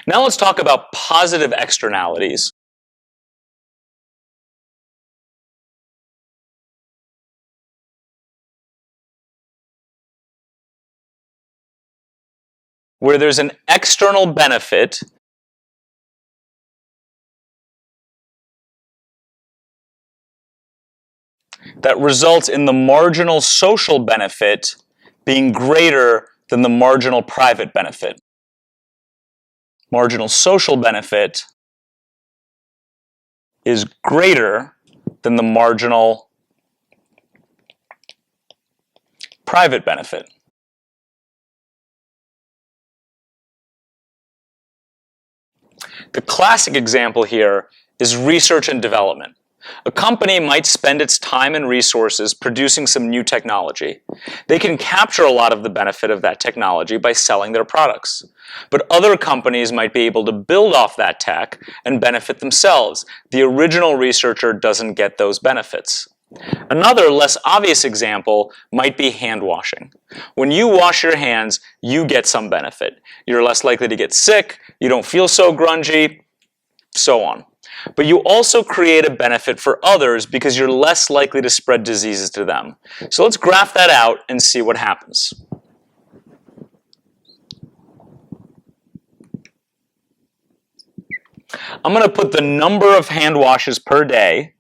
Now let's talk about positive externalities. Where there's an external benefit that results in the marginal social benefit being greater than the marginal private benefit. Marginal social benefit is greater than the marginal private benefit. The classic example here is research and development. A company might spend its time and resources producing some new technology. They can capture a lot of the benefit of that technology by selling their products. But other companies might be able to build off that tech and benefit themselves. The original researcher doesn't get those benefits. Another, less obvious example might be hand washing. When you wash your hands, you get some benefit. You're less likely to get sick, you don't feel so grungy, so on. But you also create a benefit for others because you're less likely to spread diseases to them. So let's graph that out and see what happens. I'm going to put the number of hand washes per day,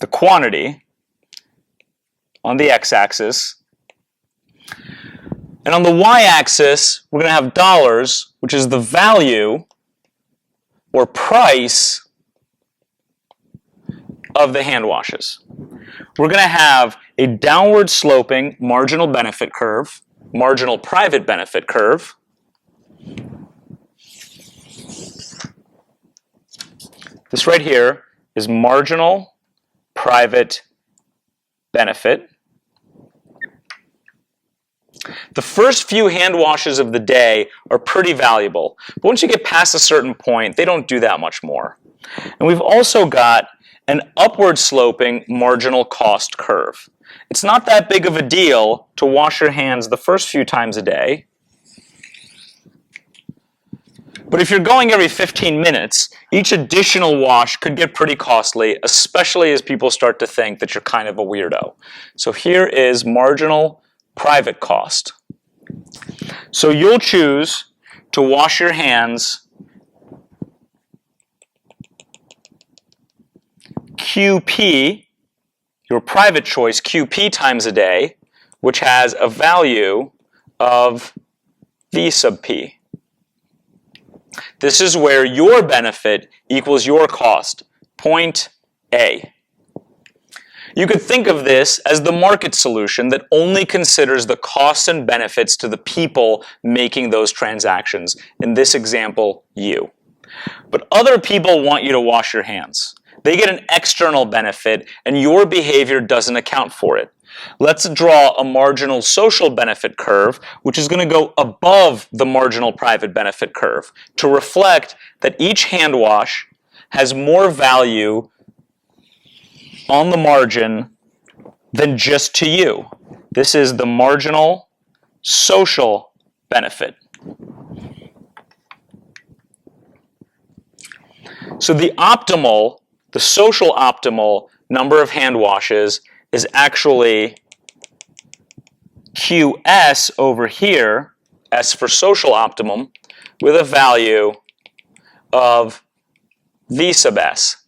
the quantity, on the x-axis. And on the y-axis, we're going to have dollars, which is the value or price of the hand washes. We're going to have a downward sloping marginal benefit curve, marginal private benefit curve. This right here is marginal private benefit. The first few hand washes of the day are pretty valuable, but once you get past a certain point, they don't do that much more. And we've also got an upward sloping marginal cost curve. It's not that big of a deal to wash your hands the first few times a day, but if you're going every 15 minutes, each additional wash could get pretty costly, especially as people start to think that you're kind of a weirdo. So here is marginal private cost. So you'll choose to wash your hands QP, your private choice, QP times a day, which has a value of V sub P. This is where your benefit equals your cost, point A. You could think of this as the market solution that only considers the costs and benefits to the people making those transactions. In this example, you. But other people want you to wash your hands. They get an external benefit, and your behavior doesn't account for it. Let's draw a marginal social benefit curve, which is going to go above the marginal private benefit curve to reflect that each hand wash has more value on the margin than just to you. This is the marginal social benefit. So the social optimal number of hand washes is actually QS over here, S for social optimum, with a value of V sub S.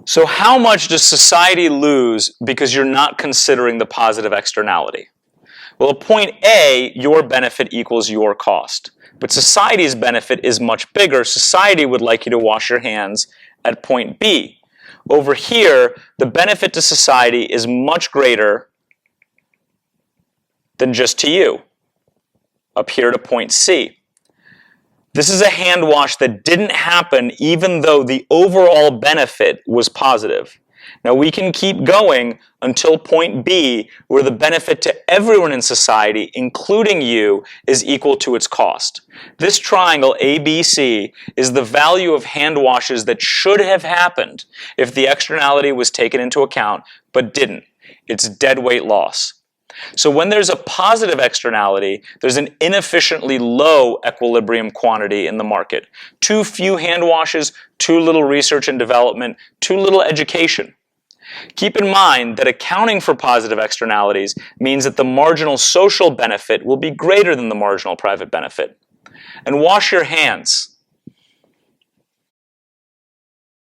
So how much does society lose because you're not considering the positive externality? Well, at point A, your benefit equals your cost. But society's benefit is much bigger. Society would like you to wash your hands at point B. Over here, the benefit to society is much greater than just to you. Up here to point C. This is a hand wash that didn't happen even though the overall benefit was positive. Now we can keep going until point B, where the benefit to everyone in society, including you, is equal to its cost. This triangle ABC is the value of hand washes that should have happened if the externality was taken into account, but didn't. It's dead weight loss. So when there's a positive externality, there's an inefficiently low equilibrium quantity in the market. Too few hand washes, too little research and development, too little education. Keep in mind that accounting for positive externalities means that the marginal social benefit will be greater than the marginal private benefit. And wash your hands.